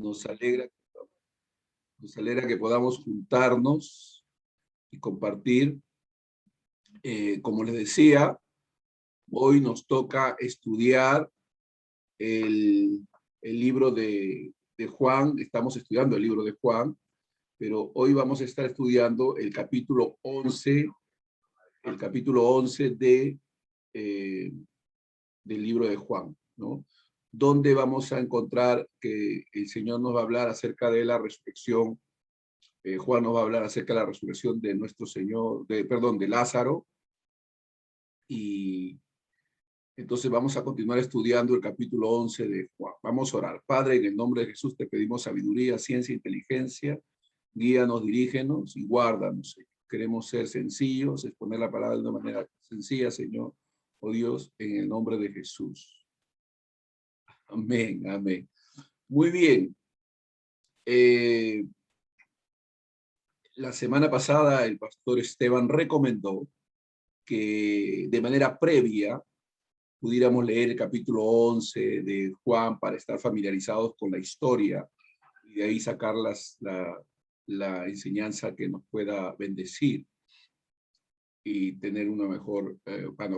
Nos alegra, nos alegra que podamos juntarnos y compartir. Como les decía, hoy nos toca estudiar el libro de Juan. Estamos estudiando el libro de Juan, pero hoy vamos a estar estudiando el capítulo 11 del libro de Juan, ¿no? Donde vamos a encontrar que el Señor nos va a hablar acerca de la resurrección. Juan nos va a hablar acerca de la resurrección de nuestro Señor, de Lázaro. Y entonces vamos a continuar estudiando el capítulo 11 de Juan. Vamos a orar. Padre, en el nombre de Jesús te pedimos sabiduría, ciencia, inteligencia. Guíanos, dirígenos y guárdanos, Señor. Queremos ser sencillos, exponer la palabra de una manera sencilla, Señor. Oh Dios, en el nombre de Jesús. Amén, amén. Muy bien. La semana pasada el pastor Esteban recomendó que de manera previa pudiéramos leer el capítulo 11 de Juan para estar familiarizados con la historia y de ahí sacar la enseñanza que nos pueda bendecir y tener una mejor,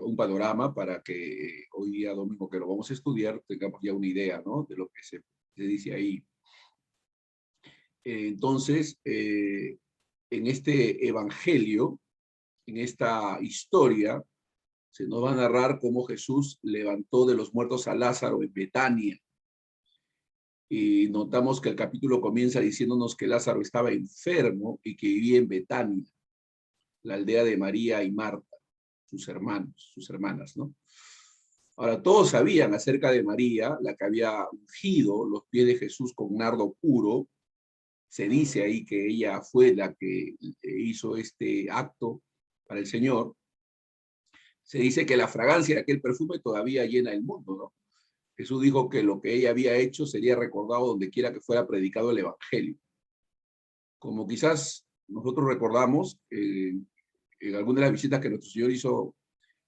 un panorama para que hoy día domingo que lo vamos a estudiar tengamos ya una idea, ¿no?, de lo que se dice ahí. Entonces, en este evangelio, en esta historia, se nos va a narrar cómo Jesús levantó de los muertos a Lázaro en Betania. Y notamos que el capítulo comienza diciéndonos que Lázaro estaba enfermo y que vivía en Betania, la aldea de María y Marta, sus hermanas, ¿no? Ahora, todos sabían acerca de María, la que había ungido los pies de Jesús con nardo puro. Se dice ahí que ella fue la que hizo este acto para el Señor. Se dice que la fragancia de aquel perfume todavía llena el mundo, ¿no? Jesús dijo que lo que ella había hecho sería recordado donde quiera que fuera predicado el evangelio. Como quizás nosotros recordamos, en alguna de las visitas que nuestro Señor hizo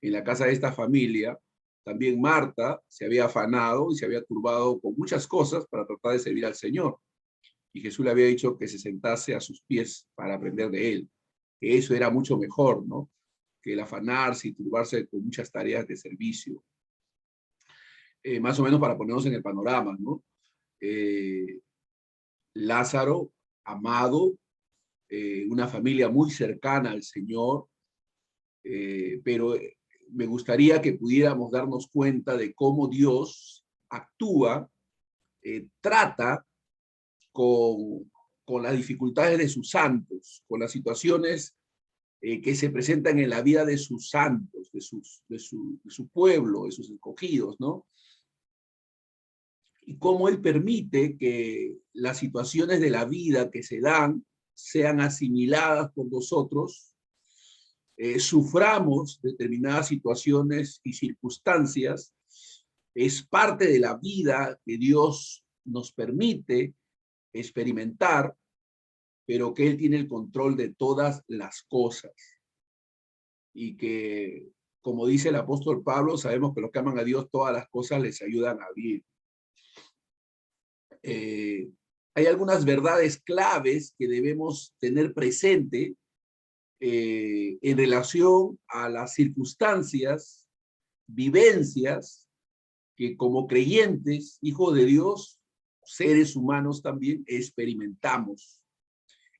en la casa de esta familia, también Marta se había afanado y se había turbado con muchas cosas para tratar de servir al Señor. Y Jesús le había dicho que se sentase a sus pies para aprender de él, que eso era mucho mejor, ¿no?, que el afanarse y turbarse con muchas tareas de servicio. Más o menos para ponernos en el panorama, ¿no? Lázaro, amado, una familia muy cercana al Señor, pero me gustaría que pudiéramos darnos cuenta de cómo Dios actúa, trata con las dificultades de sus santos, con las situaciones que se presentan en la vida de sus santos, de su pueblo, de sus escogidos, ¿no? Y cómo Él permite que las situaciones de la vida que se dan sean asimiladas por nosotros, suframos determinadas situaciones y circunstancias. Es parte de la vida que Dios nos permite experimentar, pero que Él tiene el control de todas las cosas. Y que, como dice el apóstol Pablo, sabemos que los que aman a Dios, todas las cosas les ayudan a bien. Hay algunas verdades claves que debemos tener presente en relación a las circunstancias, vivencias que como creyentes, hijos de Dios, seres humanos también experimentamos.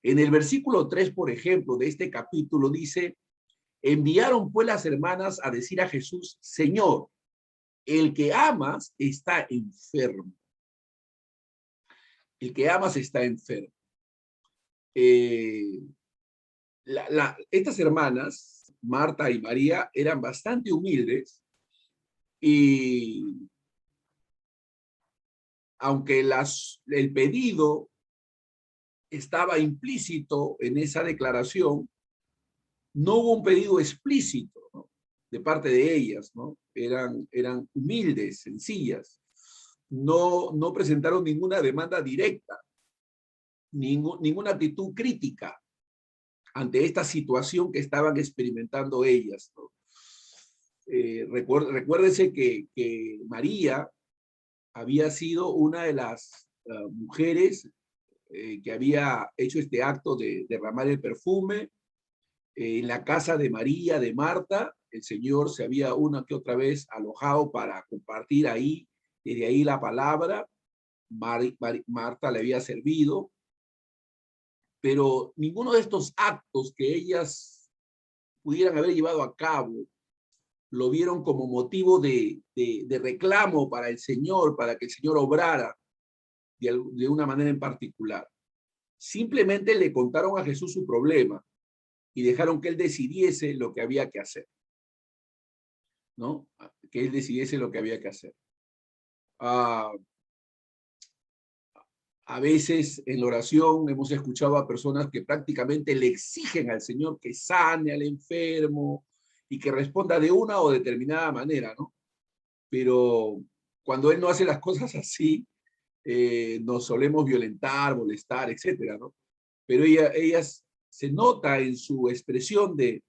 En el versículo 3, por ejemplo, de este capítulo dice: enviaron pues las hermanas a decir a Jesús: Señor, el que amas está enfermo. El que amas está enfermo. Estas hermanas, Marta y María, eran bastante humildes y aunque el pedido estaba implícito en esa declaración, no hubo un pedido explícito, ¿no?, de parte de ellas, ¿no? Eran humildes, sencillas. No presentaron ninguna demanda directa, ninguna actitud crítica ante esta situación que estaban experimentando ellas, ¿no? Recuérdense que María había sido una de las mujeres que había hecho este acto de derramar el perfume. En la casa de María, de Marta, el Señor se había una que otra vez alojado para compartir ahí, desde ahí la palabra. Marta le había servido, pero ninguno de estos actos que ellas pudieran haber llevado a cabo lo vieron como motivo de reclamo para el Señor, para que el Señor obrara de una manera en particular. Simplemente le contaron a Jesús su problema y dejaron que él decidiese lo que había que hacer, ¿no? Que él decidiese lo que había que hacer. A veces en la oración hemos escuchado a personas que prácticamente le exigen al Señor que sane al enfermo y que responda de una o determinada manera, ¿no? Pero cuando Él no hace las cosas así, nos solemos violentar, molestar, etcétera, ¿no? Pero ellas se nota en su expresión de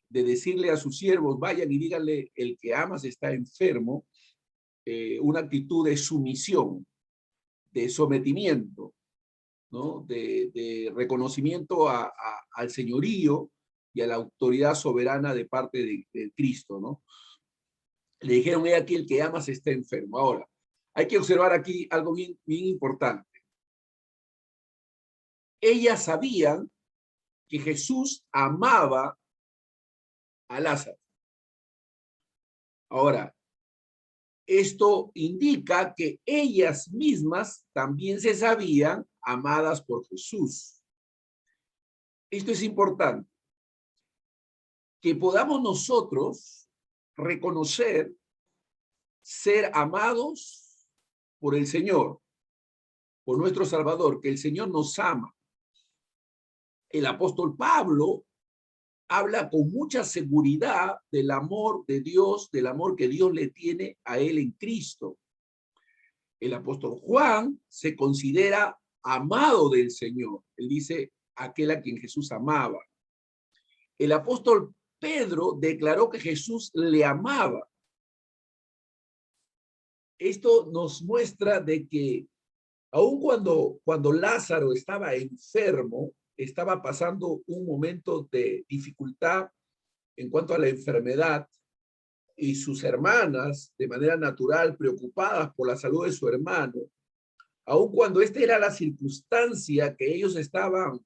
decirle a sus siervos, vayan y díganle, el que amas está enfermo, una actitud de sumisión, de sometimiento, ¿no? De reconocimiento al señorío y a la autoridad soberana de parte de Cristo, ¿no? Le dijeron, he aquí el que amas está enfermo. Ahora, hay que observar aquí algo bien, bien importante. Ellas sabían que Jesús amaba a Lázaro. Ahora, esto indica que ellas mismas también se sabían amadas por Jesús. Esto es importante, que podamos nosotros reconocer ser amados por el Señor, por nuestro Salvador, que el Señor nos ama. El apóstol Pablo habla con mucha seguridad del amor de Dios, del amor que Dios le tiene a él en Cristo. El apóstol Juan se considera amado del Señor. Él dice, aquel a quien Jesús amaba. El apóstol Pedro declaró que Jesús le amaba. Esto nos muestra de que aun cuando Lázaro estaba enfermo, estaba pasando un momento de dificultad en cuanto a la enfermedad, y sus hermanas, de manera natural, preocupadas por la salud de su hermano, aun cuando esta era la circunstancia que ellos estaban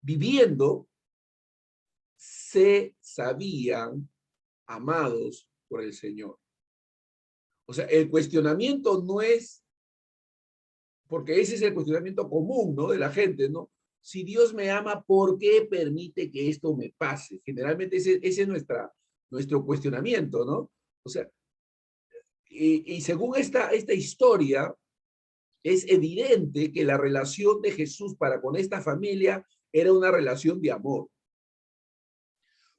viviendo, se sabían amados por el Señor. O sea, el cuestionamiento no es, porque ese es el cuestionamiento común, ¿no? De la gente, ¿no? Si Dios me ama, ¿por qué permite que esto me pase? Generalmente ese es nuestro cuestionamiento, ¿no? O sea, y según esta historia, es evidente que la relación de Jesús para con esta familia era una relación de amor.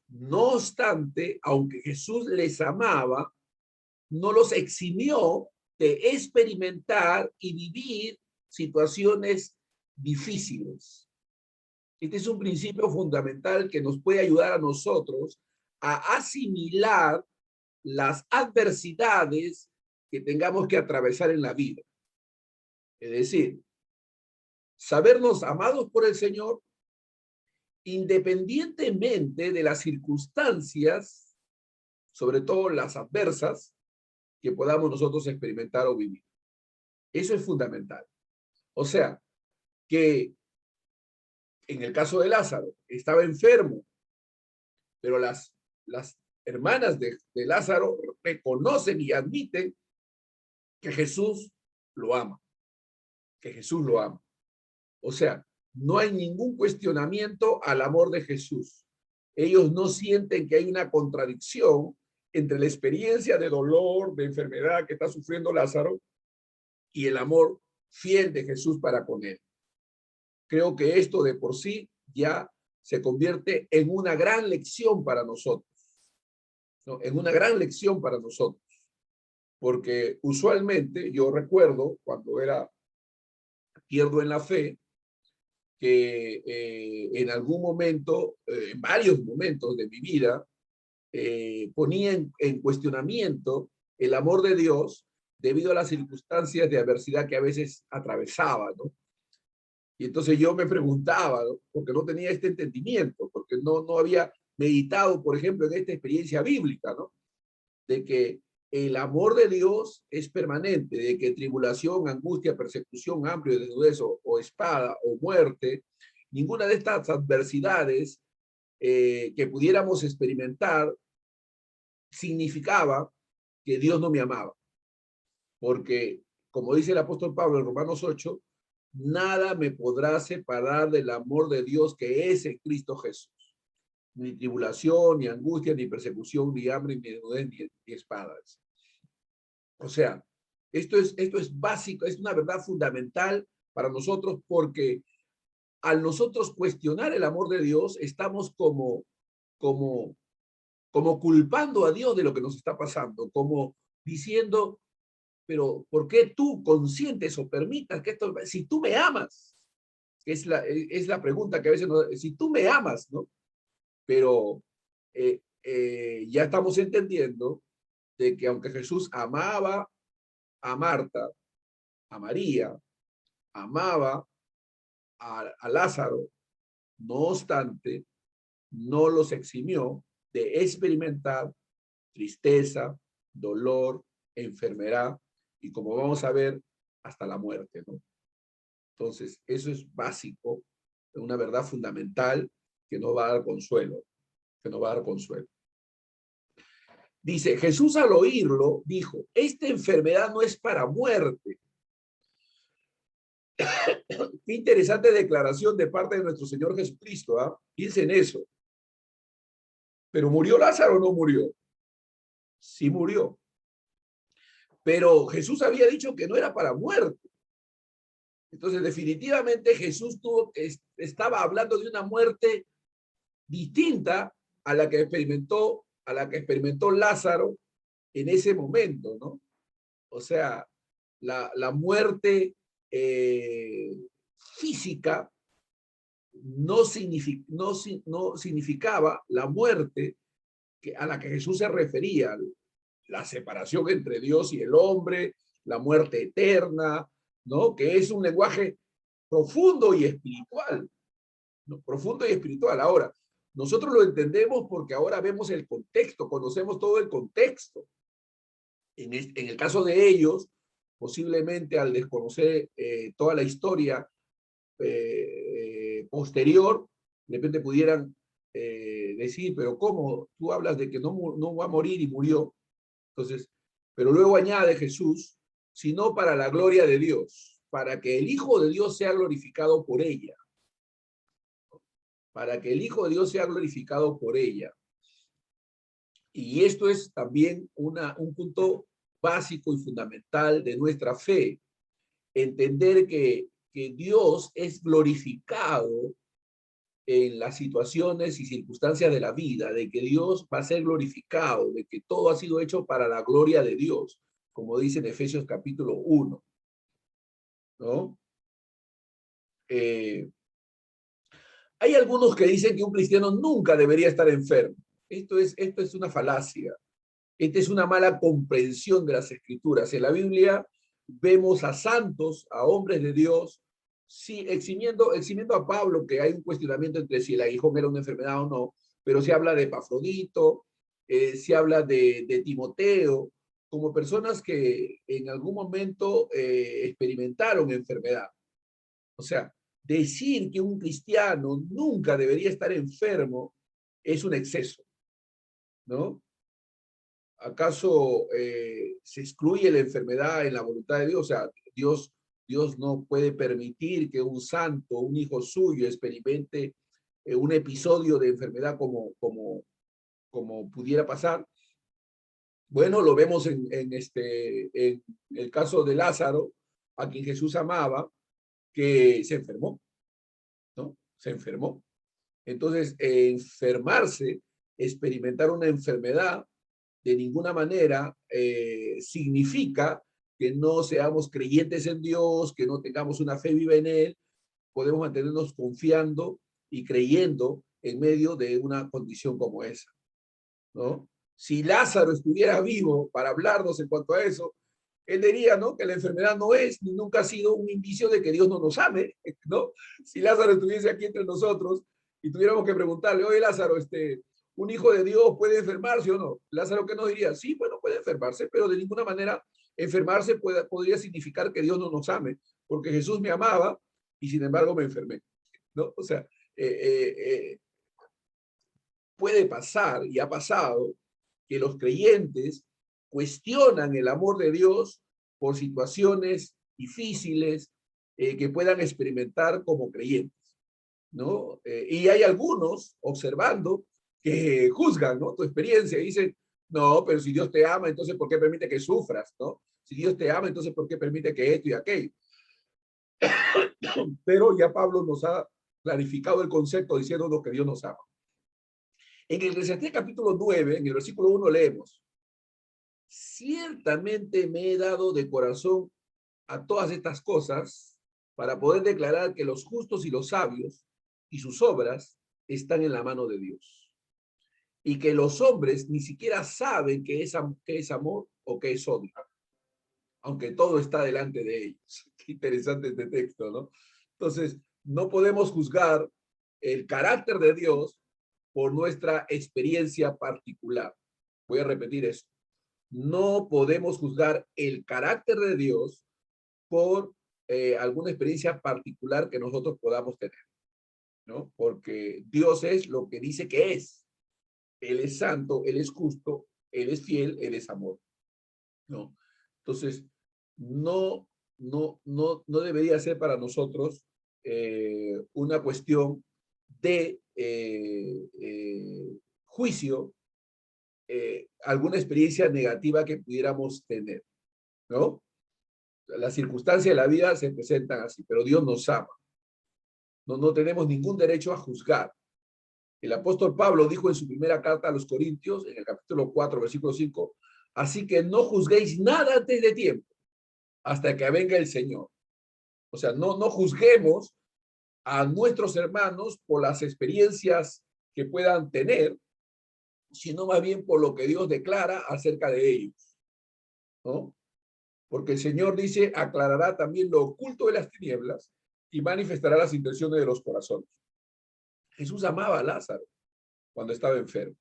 No obstante, aunque Jesús les amaba, no los eximió de experimentar y vivir situaciones difíciles. Este es un principio fundamental que nos puede ayudar a nosotros a asimilar las adversidades que tengamos que atravesar en la vida. Es decir, sabernos amados por el Señor independientemente de las circunstancias, sobre todo las adversas, que podamos nosotros experimentar o vivir. Eso es fundamental. O sea, que en el caso de Lázaro, estaba enfermo, pero las hermanas de Lázaro reconocen y admiten que Jesús lo ama, que Jesús lo ama. O sea, no hay ningún cuestionamiento al amor de Jesús. Ellos no sienten que hay una contradicción entre la experiencia de dolor, de enfermedad que está sufriendo Lázaro y el amor fiel de Jesús para con él. Creo que esto de por sí ya se convierte en una gran lección para nosotros, ¿no? En una gran lección para nosotros. Porque usualmente yo recuerdo cuando era pierdo en la fe, que en algún momento, en varios momentos de mi vida, ponía en cuestionamiento el amor de Dios, debido a las circunstancias de adversidad que a veces atravesaba, ¿no? Y entonces yo me preguntaba, ¿no? Porque no tenía este entendimiento, porque no había meditado, por ejemplo, en esta experiencia bíblica, ¿no? De que el amor de Dios es permanente, de que tribulación, angustia, persecución, hambre, desnudez o espada o muerte, ninguna de estas adversidades que pudiéramos experimentar significaba que Dios no me amaba. Porque, como dice el apóstol Pablo en Romanos 8, nada me podrá separar del amor de Dios que es en Cristo Jesús. Ni tribulación, ni angustia, ni persecución, ni hambre, ni desnudez, ni espadas. O sea, esto es básico, es una verdad fundamental para nosotros porque al nosotros cuestionar el amor de Dios, estamos como culpando a Dios de lo que nos está pasando, como diciendo, pero ¿por qué tú consientes o permitas que esto, si tú me amas? Es la pregunta que a veces si tú me amas, ¿no? Pero ya estamos entendiendo de que aunque Jesús amaba a Marta, a María, amaba a Lázaro, no obstante, no los eximió de experimentar tristeza, dolor, enfermedad y, como vamos a ver, hasta la muerte, ¿no? Entonces, eso es básico, una verdad fundamental que nos va a dar consuelo, que nos va a dar consuelo. Dice, Jesús al oírlo dijo, esta enfermedad no es para muerte. Qué interesante declaración de parte de nuestro Señor Jesucristo, ¿ah? Piensen en eso. ¿Pero murió Lázaro o no murió? Sí murió. Pero Jesús había dicho que no era para muerte. Entonces, definitivamente Jesús estaba hablando de una muerte distinta a la que experimentó Lázaro en ese momento, ¿no? O sea, la muerte física no significaba la muerte a la que Jesús se refería, la separación entre Dios y el hombre, la muerte eterna, ¿no? Que es un lenguaje profundo y espiritual, ¿no? Profundo y espiritual. Ahora, nosotros lo entendemos porque ahora vemos el contexto, conocemos todo el contexto. En el caso de ellos, posiblemente al desconocer toda la historia posterior, de repente pudieran decir, pero ¿cómo? Tú hablas de que no va a morir y murió. Entonces, pero luego añade Jesús, sino para la gloria de Dios, para que el Hijo de Dios sea glorificado por ella. Para que el Hijo de Dios sea glorificado por ella. Y esto es también un punto básico y fundamental de nuestra fe. Entender que Dios es glorificado en las situaciones y circunstancias de la vida, de que Dios va a ser glorificado, de que todo ha sido hecho para la gloria de Dios, como dice en Efesios capítulo 1, ¿no? Hay algunos que dicen que un cristiano nunca debería estar enfermo. Esto es una falacia. Esta es una mala comprensión de las Escrituras. En la Biblia vemos a santos, a hombres de Dios, sí, eximiendo a Pablo, que hay un cuestionamiento entre si el aguijón era una enfermedad o no, pero se habla de Epafrodito, se habla de Timoteo, como personas que en algún momento experimentaron enfermedad. O sea, decir que un cristiano nunca debería estar enfermo es un exceso, ¿no? ¿Acaso se excluye la enfermedad en la voluntad de Dios? O sea, Dios no puede permitir que un santo, un hijo suyo, experimente un episodio de enfermedad como pudiera pasar. Bueno, lo vemos en el caso de Lázaro, a quien Jesús amaba, que se enfermó, ¿no? Se enfermó. Entonces, enfermarse, experimentar una enfermedad, de ninguna manera significa que no seamos creyentes en Dios, que no tengamos una fe viva en Él. Podemos mantenernos confiando y creyendo en medio de una condición como esa, ¿no? Si Lázaro estuviera vivo para hablarnos en cuanto a eso, él diría, ¿no?, que la enfermedad no es ni nunca ha sido un indicio de que Dios no nos ame, ¿no? Si Lázaro estuviese aquí entre nosotros y tuviéramos que preguntarle, oye, Lázaro, ¿un hijo de Dios puede enfermarse o no? Lázaro, ¿qué nos diría? Sí, bueno, puede enfermarse, pero de ninguna manera enfermarse podría significar que Dios no nos ame, porque Jesús me amaba y sin embargo me enfermé, ¿no? O sea, puede pasar y ha pasado que los creyentes cuestionan el amor de Dios por situaciones difíciles que puedan experimentar como creyentes, ¿no? Y hay algunos observando que juzgan, ¿no?, tu experiencia y dicen, no, pero si Dios te ama, entonces ¿por qué permite que sufras, no? Si Dios te ama, entonces ¿por qué permite que esto y aquello? Pero ya Pablo nos ha clarificado el concepto diciéndonos que Dios nos ama. En el Eclesiastés capítulo 9, en el versículo 1 leemos, ciertamente me he dado de corazón a todas estas cosas para poder declarar que los justos y los sabios y sus obras están en la mano de Dios. Y que los hombres ni siquiera saben qué es amor o qué es odio, aunque todo está delante de ellos. Qué interesante este texto, ¿no? Entonces, no podemos juzgar el carácter de Dios por nuestra experiencia particular. Voy a repetir eso. No podemos juzgar el carácter de Dios por alguna experiencia particular que nosotros podamos tener, ¿no? Porque Dios es lo que dice que es. Él es santo, Él es justo, Él es fiel, Él es amor, ¿no? Entonces, no debería ser para nosotros una cuestión de juicio, alguna experiencia negativa que pudiéramos tener, ¿no? Las circunstancias de la vida se presentan así, pero Dios nos ama. No tenemos ningún derecho a juzgar. El apóstol Pablo dijo en su primera carta a los Corintios, en el capítulo 4, versículo 5, así que no juzguéis nada antes de tiempo, hasta que venga el Señor. O sea, no juzguemos a nuestros hermanos por las experiencias que puedan tener, sino más bien por lo que Dios declara acerca de ellos, ¿no? Porque el Señor dice, aclarará también lo oculto de las tinieblas y manifestará las intenciones de los corazones. Jesús amaba a Lázaro cuando estaba enfermo.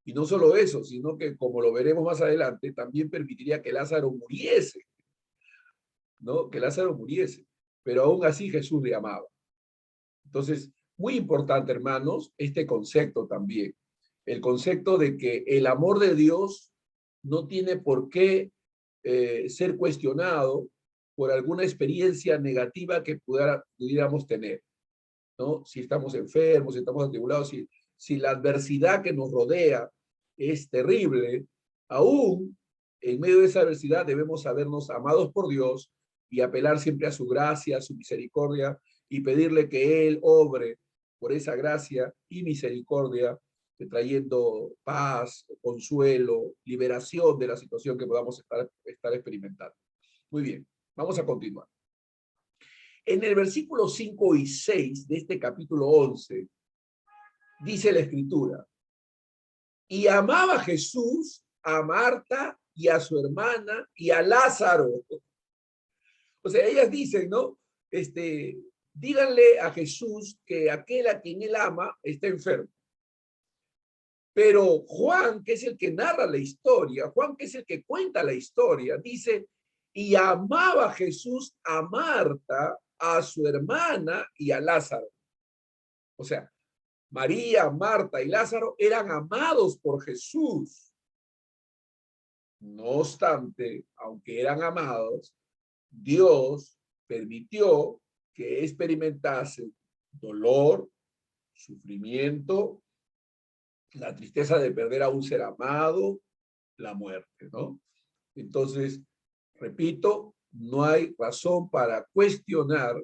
Y no solo eso, sino que, como lo veremos más adelante, también permitiría que Lázaro muriese, ¿no? Que Lázaro muriese. Pero aún así Jesús le amaba. Entonces, muy importante, hermanos, este concepto también. El concepto de que el amor de Dios no tiene por qué ser cuestionado por alguna experiencia negativa que pudiéramos tener, ¿no? Si estamos enfermos, si estamos atribulados, si la adversidad que nos rodea es terrible, aún en medio de esa adversidad debemos sabernos amados por Dios y apelar siempre a su gracia, a su misericordia y pedirle que Él obre por esa gracia y misericordia, trayendo paz, consuelo, liberación de la situación que podamos estar experimentando. Muy bien, vamos a continuar. En el versículo 5 y 6 de este capítulo 11, dice la Escritura, y amaba Jesús a Marta y a su hermana y a Lázaro. O sea, ellas dicen, ¿no? Díganle a Jesús que aquel a quien él ama está enfermo. Pero Juan, que es el que narra la historia, Juan, que es el que cuenta la historia, dice, y amaba Jesús a Marta, a su hermana y a Lázaro. O sea, María, Marta y Lázaro eran amados por Jesús. No obstante, aunque eran amados, Dios permitió que experimentasen dolor, sufrimiento, la tristeza de perder a un ser amado, la muerte, ¿no? Entonces, repito, no hay razón para cuestionar,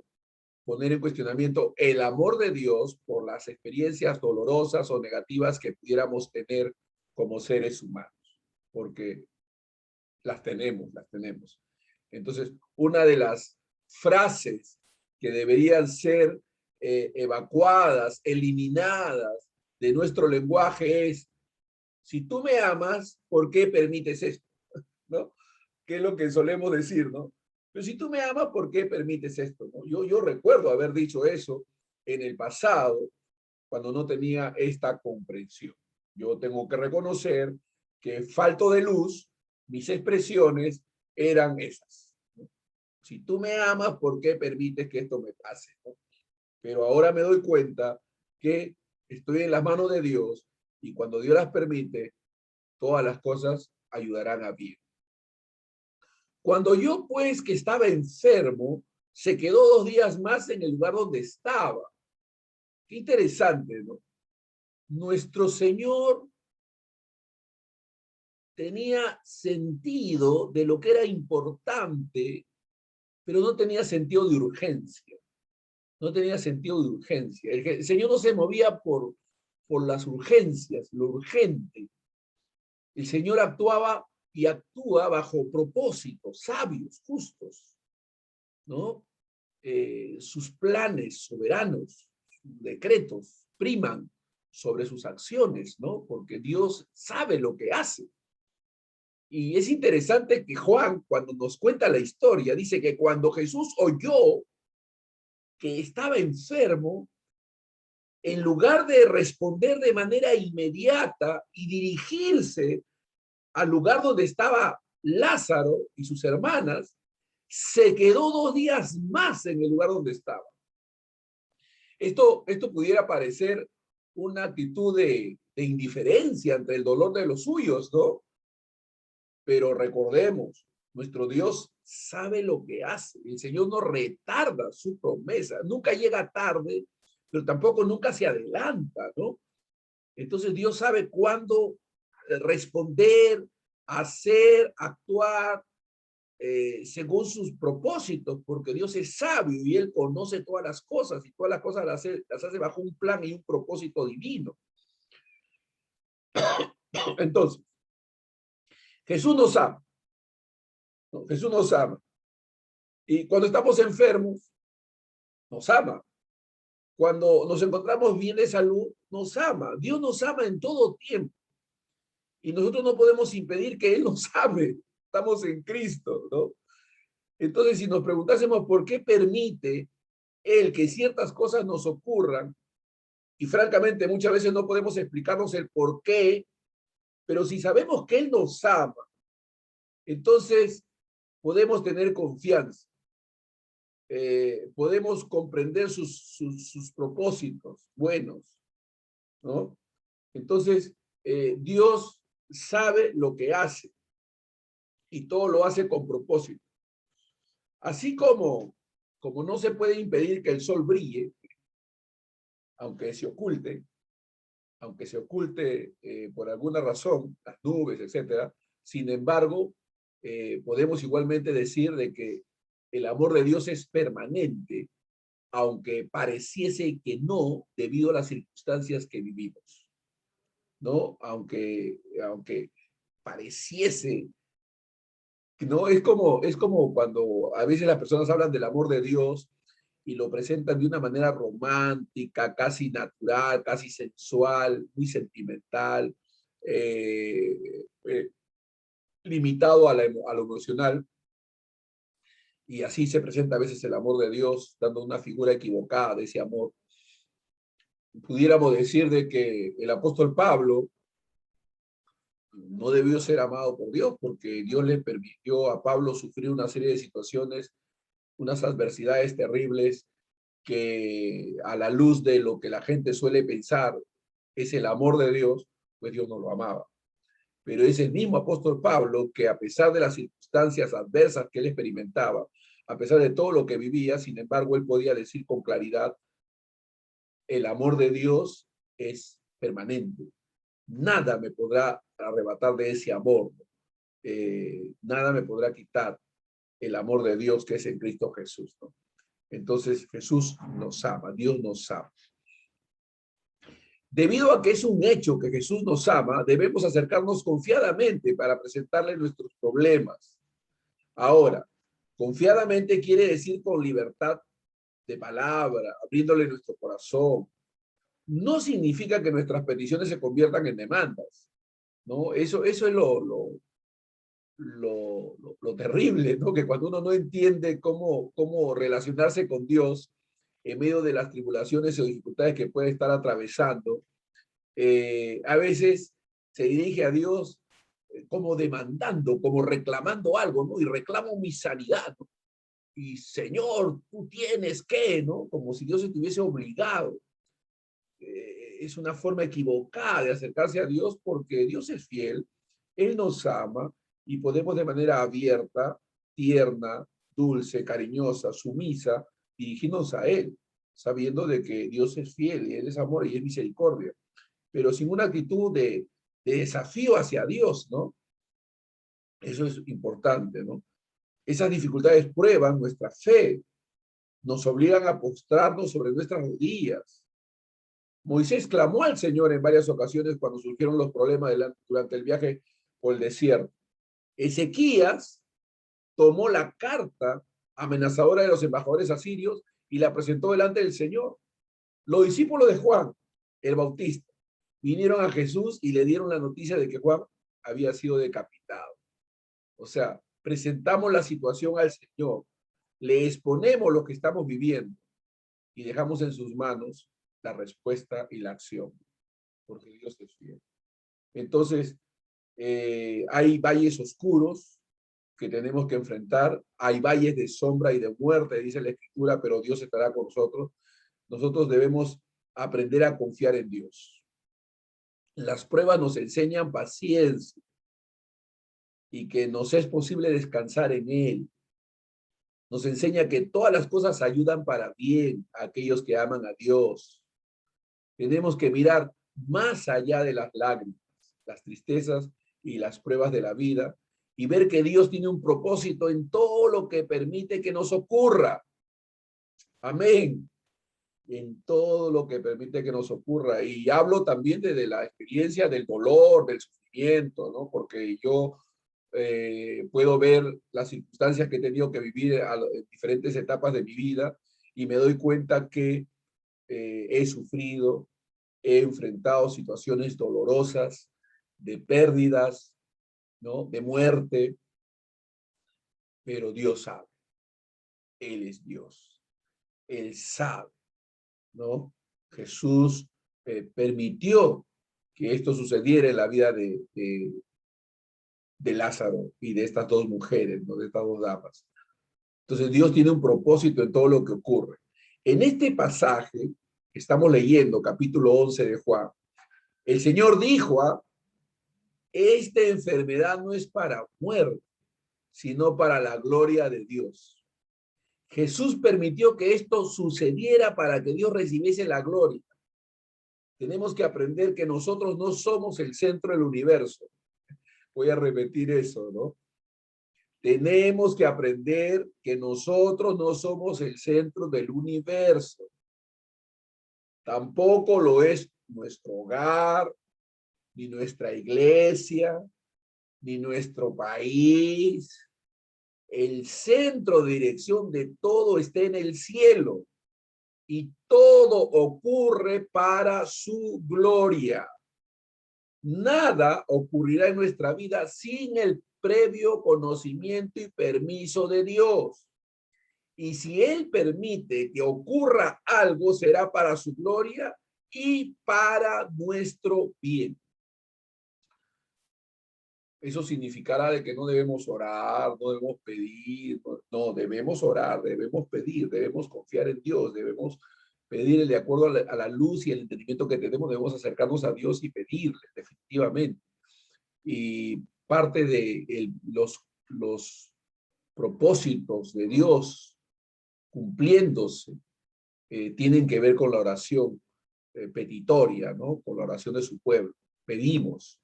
poner en cuestionamiento el amor de Dios por las experiencias dolorosas o negativas que pudiéramos tener como seres humanos, porque las tenemos, las tenemos. Entonces, una de las frases que deberían ser evacuadas, eliminadas de nuestro lenguaje es, si tú me amas, ¿por qué permites esto? ¿No? que es lo que solemos decir, ¿no? Pero si tú me amas, ¿por qué permites esto? ¿No? Yo recuerdo haber dicho eso en el pasado, cuando no tenía esta comprensión. Yo tengo que reconocer que falto de luz, mis expresiones eran esas. ¿No? Si tú me amas, ¿por qué permites que esto me pase? ¿No? Pero ahora me doy cuenta que estoy en las manos de Dios y cuando Dios las permite, todas las cosas ayudarán a bien. Cuando yo, pues, que estaba enfermo, se quedó 2 días más en el lugar donde estaba. Qué interesante, ¿no? Nuestro Señor tenía sentido de lo que era importante, pero no tenía sentido de urgencia. No tenía sentido de urgencia. El Señor no se movía por las urgencias, lo urgente. El Señor actuaba y actúa bajo propósitos sabios, justos, ¿no? Sus planes soberanos, sus decretos priman sobre sus acciones, ¿no? Porque Dios sabe lo que hace. Y es interesante que Juan, cuando nos cuenta la historia, dice que cuando Jesús oyó que estaba enfermo, en lugar de responder de manera inmediata y dirigirse al lugar donde estaba Lázaro y sus hermanas, se quedó 2 días más en el lugar donde estaba. Esto pudiera parecer una actitud de indiferencia ante el dolor de los suyos, ¿no? Pero recordemos, nuestro Dios sabe lo que hace. El Señor no retarda su promesa, nunca llega tarde, pero tampoco nunca se adelanta, ¿no? Entonces Dios sabe cuándo responder, hacer, actuar según sus propósitos, porque Dios es sabio y Él conoce todas las cosas y todas las cosas las hace bajo un plan y un propósito divino. Entonces, Jesús nos ama, ¿no? Jesús nos ama. Y cuando estamos enfermos, nos ama. Cuando nos encontramos bien de salud, nos ama. Dios nos ama en todo tiempo. Y nosotros no podemos impedir que Él nos ame. Estamos en Cristo, ¿no? Entonces, si nos preguntásemos por qué permite Él que ciertas cosas nos ocurran, y francamente muchas veces no podemos explicarnos el por qué, pero si sabemos que Él nos ama, entonces podemos tener confianza. Podemos comprender sus propósitos buenos, ¿no? Entonces, Dios sabe lo que hace y todo lo hace con propósito. Así como no se puede impedir que el sol brille, aunque se oculte, por alguna razón, las nubes, etcétera. Sin embargo, podemos igualmente decir de que el amor de Dios es permanente, aunque pareciese que no, debido a las circunstancias que vivimos, ¿no? Aunque pareciese, ¿no? Es como cuando a veces las personas hablan del amor de Dios y lo presentan de una manera romántica, casi natural, casi sensual, muy sentimental, eh, limitado a lo emocional. Y así se presenta a veces el amor de Dios, dando una figura equivocada de ese amor. Pudiéramos decir de que el apóstol Pablo no debió ser amado por Dios, porque Dios le permitió a Pablo sufrir una serie de situaciones, unas adversidades terribles, que a la luz de lo que la gente suele pensar es el amor de Dios, pues Dios no lo amaba. Pero es el mismo apóstol Pablo que a pesar de las circunstancias adversas que él experimentaba, a pesar de todo lo que vivía, sin embargo, él podía decir con claridad, el amor de Dios es permanente. Nada me podrá arrebatar de ese amor. Nada me podrá quitar el amor de Dios que es en Cristo Jesús, ¿no? Entonces Jesús nos ama, Dios nos ama. Debido a que es un hecho que Jesús nos ama, debemos acercarnos confiadamente para presentarle nuestros problemas. Ahora, confiadamente quiere decir con libertad de palabra, abriéndole nuestro corazón. No significa que nuestras peticiones se conviertan en demandas, ¿no? Eso es lo terrible, ¿no? Que cuando uno no entiende cómo relacionarse con Dios en medio de las tribulaciones o dificultades que puede estar atravesando, a veces se dirige a Dios como demandando, como reclamando algo, ¿no? Y reclamo mi sanidad, ¿no? Y Señor, tú tienes que, ¿no? Como si Dios estuviese obligado. Es una forma equivocada de acercarse a Dios porque Dios es fiel, Él nos ama y podemos de manera abierta, tierna, dulce, cariñosa, sumisa, dirigirnos a Él, sabiendo de que Dios es fiel y Él es amor y es misericordia, pero sin una actitud de desafío hacia Dios, ¿no? Eso es importante, ¿no? Esas dificultades prueban nuestra fe, nos obligan a postrarnos sobre nuestras rodillas. Moisés clamó al Señor en varias ocasiones cuando surgieron los problemas durante el viaje por el desierto. Ezequías tomó la carta amenazadora de los embajadores asirios y la presentó delante del Señor. Los discípulos de Juan, el Bautista, vinieron a Jesús y le dieron la noticia de que Juan había sido decapitado. O sea, presentamos la situación al Señor, le exponemos lo que estamos viviendo y dejamos en sus manos la respuesta y la acción, porque Dios es fiel. Entonces, hay valles oscuros que tenemos que enfrentar, hay valles de sombra y de muerte, dice la Escritura, pero Dios estará con nosotros. Nosotros debemos aprender a confiar en Dios. Las pruebas nos enseñan paciencia y que nos es posible descansar en Él. Nos enseña que todas las cosas ayudan para bien a aquellos que aman a Dios. Tenemos que mirar más allá de las lágrimas, las tristezas y las pruebas de la vida y ver que Dios tiene un propósito en todo lo que permite que nos ocurra. Amén. En todo lo que permite que nos ocurra. Y hablo también desde la experiencia del dolor, del sufrimiento, ¿no? Porque yo puedo ver las circunstancias que he tenido que vivir en diferentes etapas de mi vida y me doy cuenta que he sufrido, he enfrentado situaciones dolorosas, de pérdidas, ¿no? De muerte, pero Dios sabe, Él es Dios, Él sabe, ¿no? Jesús permitió que esto sucediera en la vida de Lázaro y de estas dos mujeres, ¿no? De estas dos damas. Entonces Dios tiene un propósito en todo lo que ocurre. En este pasaje que estamos leyendo, capítulo 11 de Juan, el Señor dijo, esta enfermedad no es para muerte, sino para la gloria de Dios. Jesús permitió que esto sucediera para que Dios recibiese la gloria. Tenemos que aprender que nosotros no somos el centro del universo. Voy a repetir eso, ¿no? Tenemos que aprender que nosotros no somos el centro del universo. Tampoco lo es nuestro hogar, ni nuestra iglesia, ni nuestro país. El centro de dirección de todo está en el cielo y todo ocurre para su gloria. Nada ocurrirá en nuestra vida sin el previo conocimiento y permiso de Dios. Y si Él permite que ocurra algo, será para su gloria y para nuestro bien. Eso significará de que no debemos orar, no debemos pedir, no, debemos orar, debemos pedir, debemos confiar en Dios, debemos pedirle de acuerdo a la luz y el entendimiento que tenemos, debemos acercarnos a Dios y pedirle, definitivamente. Y parte de los propósitos de Dios cumpliéndose tienen que ver con la oración petitoria, ¿no? Con la oración de su pueblo. Pedimos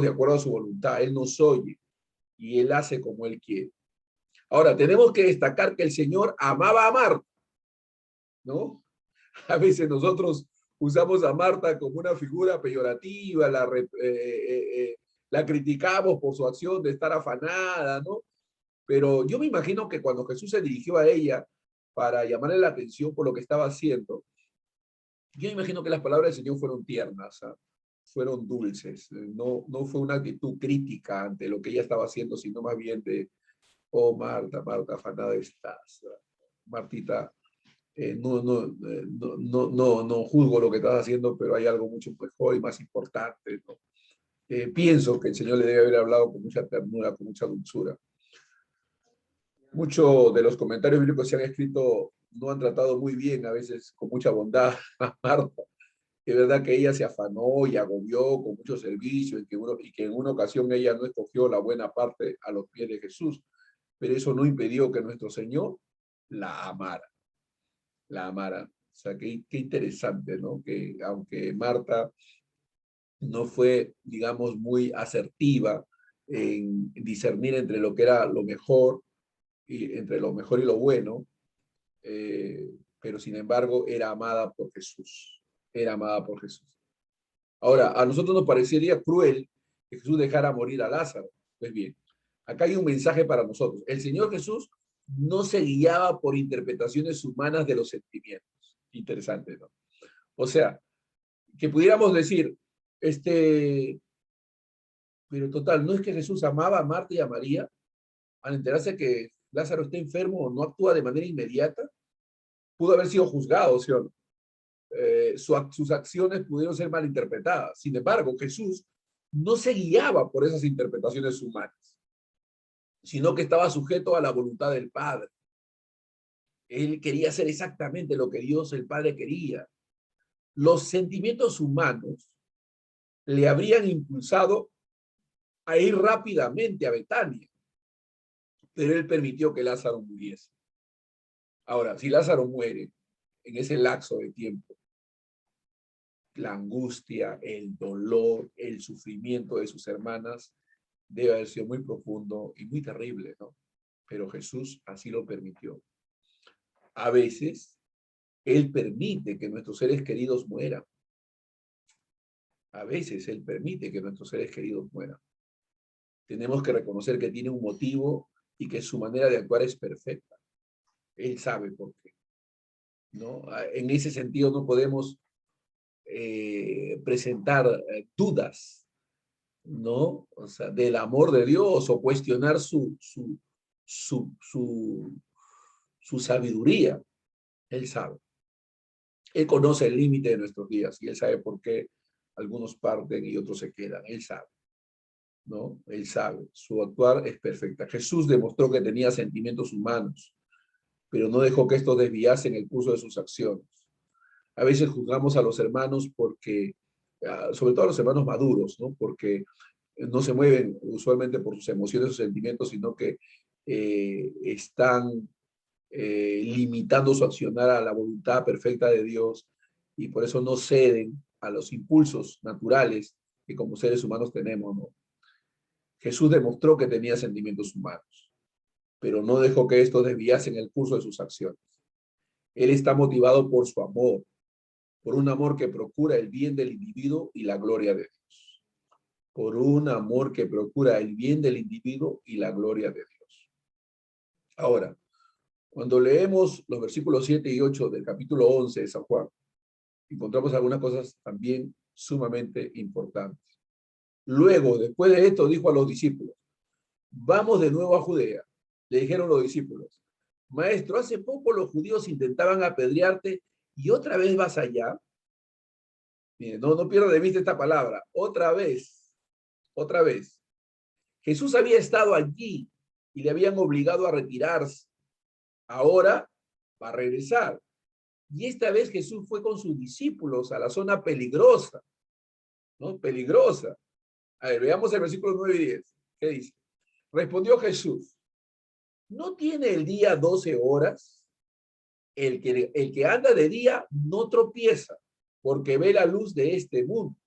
de acuerdo a su voluntad, Él nos oye y Él hace como Él quiere. Ahora, tenemos que destacar que el Señor amaba a Marta, ¿no? A veces nosotros usamos a Marta como una figura peyorativa, la criticamos por su acción de estar afanada, ¿no? Pero yo me imagino que cuando Jesús se dirigió a ella para llamarle la atención por lo que estaba haciendo, yo me imagino que las palabras del Señor fueron tiernas, ¿eh? fueron dulces. No fue una actitud crítica ante lo que ella estaba haciendo, sino más bien de, oh Marta, Marta, afanada estás. Martita, no juzgo lo que estás haciendo, pero hay algo mucho mejor y más importante, ¿no? Pienso que el Señor le debe haber hablado con mucha ternura, con mucha dulzura. Muchos de los comentarios bíblicos que se han escrito no han tratado muy bien, a veces con mucha bondad, a Marta. Es verdad que ella se afanó y agobió con mucho servicio y que en una ocasión ella no escogió la buena parte a los pies de Jesús, pero eso no impidió que nuestro Señor la amara, la amara. O sea, qué interesante, ¿no? Que aunque Marta no fue, digamos, muy asertiva en discernir entre lo que era lo mejor y entre lo mejor y lo bueno, pero sin embargo era amada por Jesús, era amada por Jesús. Ahora, a nosotros nos parecería cruel que Jesús dejara morir a Lázaro. Pues bien, acá hay un mensaje para nosotros. El Señor Jesús no se guiaba por interpretaciones humanas de los sentimientos. Interesante, ¿no? O sea, que pudiéramos decir, pero total, ¿no es que Jesús amaba a Marta y a María? Al enterarse que Lázaro está enfermo, no actúa de manera inmediata. Pudo haber sido juzgado, ¿sí o no? Sus acciones pudieron ser malinterpretadas. Sin embargo, Jesús no se guiaba por esas interpretaciones humanas, sino que estaba sujeto a la voluntad del Padre. Él quería hacer exactamente lo que Dios el Padre quería. Los sentimientos humanos le habrían impulsado a ir rápidamente a Betania, pero él permitió que Lázaro muriese. Ahora, si Lázaro muere en ese lapso de tiempo, la angustia, el dolor, el sufrimiento de sus hermanas debe haber sido muy profundo y muy terrible, ¿no? Pero Jesús así lo permitió. A veces, Él permite que nuestros seres queridos mueran. A veces Él permite que nuestros seres queridos mueran. Tenemos que reconocer que tiene un motivo y que su manera de actuar es perfecta. Él sabe por qué, ¿no? En ese sentido no podemos presentar dudas, ¿no? O sea, del amor de Dios o cuestionar su sabiduría. Él sabe. Él conoce el límite de nuestros días y él sabe por qué algunos parten y otros se quedan. Él sabe, ¿no? Él sabe. Su actuar es perfecta. Jesús demostró que tenía sentimientos humanos, pero no dejó que estos desviasen el curso de sus acciones. A veces juzgamos a los hermanos porque, sobre todo a los hermanos maduros, ¿no? Porque no se mueven usualmente por sus emociones o sentimientos, sino que están limitando su accionar a la voluntad perfecta de Dios y por eso no ceden a los impulsos naturales que como seres humanos tenemos, ¿no? Jesús demostró que tenía sentimientos humanos, pero no dejó que estos desviasen el curso de sus acciones. Él está motivado por su amor, por un amor que procura el bien del individuo y la gloria de Dios. Por un amor que procura el bien del individuo y la gloria de Dios. Ahora, cuando leemos los versículos 7 y 8 del capítulo 11 de San Juan, encontramos algunas cosas también sumamente importantes. Luego, después de esto, dijo a los discípulos, vamos de nuevo a Judea. Le dijeron los discípulos, maestro, hace poco los judíos intentaban apedrearte y otra vez vas allá. Miren, no pierda de vista esta palabra. Otra vez, otra vez. Jesús había estado allí y le habían obligado a retirarse. Ahora va a regresar. Y esta vez Jesús fue con sus discípulos a la zona peligrosa, ¿no? Peligrosa. A ver, veamos el versículo 9 y 10. ¿Qué dice? Respondió Jesús, ¿no tiene el día 12 horas? El que anda de día no tropieza, porque ve la luz de este mundo.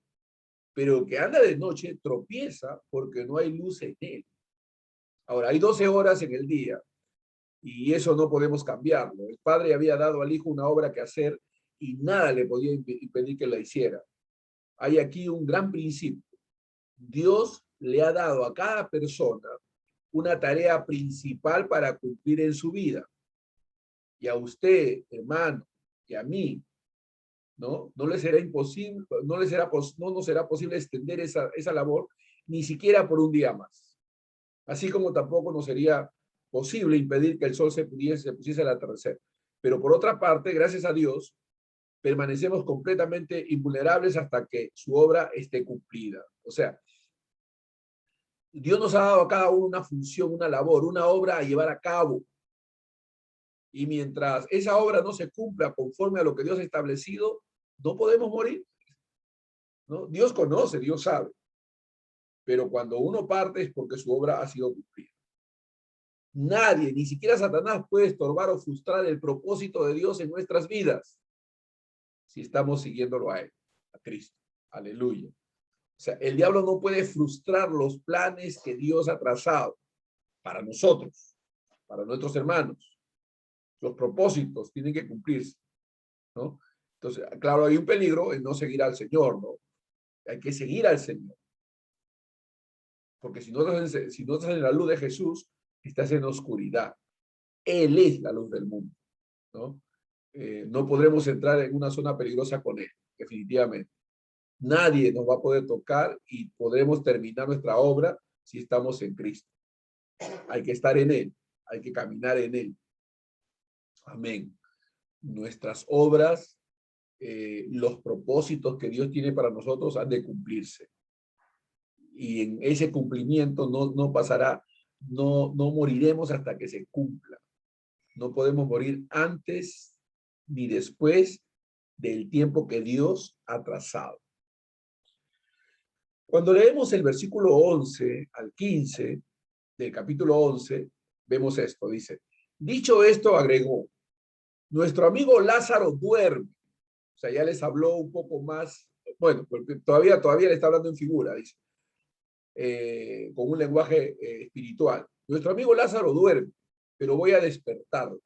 Pero el que anda de noche tropieza porque no hay luz en él. Ahora, hay 12 horas en el día y eso no podemos cambiarlo. El Padre había dado al Hijo una obra que hacer y nada le podía impedir que la hiciera. Hay aquí un gran principio. Dios le ha dado a cada persona una tarea principal para cumplir en su vida. Y a usted, hermano, y a mí, ¿no? No les será imposible, no nos será posible extender esa labor ni siquiera por un día más. Así como tampoco nos sería posible impedir que el sol se pusiese al atardecer. Pero por otra parte, gracias a Dios, permanecemos completamente invulnerables hasta que su obra esté cumplida. O sea, Dios nos ha dado a cada uno una función, una labor, una obra a llevar a cabo. Y mientras esa obra no se cumpla conforme a lo que Dios ha establecido, no podemos morir, ¿no? Dios conoce, Dios sabe. Pero cuando uno parte es porque su obra ha sido cumplida. Nadie, ni siquiera Satanás, puede estorbar o frustrar el propósito de Dios en nuestras vidas si estamos siguiéndolo a Él, a Cristo. Aleluya. O sea, el diablo no puede frustrar los planes que Dios ha trazado para nosotros, para nuestros hermanos. Los propósitos tienen que cumplirse, ¿no? Entonces, claro, hay un peligro en no seguir al Señor, ¿no? Hay que seguir al Señor. Porque si no estás en la luz de Jesús, estás en oscuridad. Él es la luz del mundo, ¿no? No podremos entrar en una zona peligrosa con Él, definitivamente. Nadie nos va a poder tocar y podremos terminar nuestra obra si estamos en Cristo. Hay que estar en Él, hay que caminar en Él. Amén. Nuestras obras, los propósitos que Dios tiene para nosotros han de cumplirse. Y en ese cumplimiento no pasará, no moriremos hasta que se cumpla. No podemos morir antes ni después del tiempo que Dios ha trazado. Cuando leemos el versículo 11 al 15 del capítulo 11, vemos esto, dice, dicho esto, agregó, nuestro amigo Lázaro duerme. O sea, ya les habló un poco más, bueno, porque todavía le está hablando en figura, dice, con un lenguaje espiritual. Nuestro amigo Lázaro duerme, pero voy a despertarlo.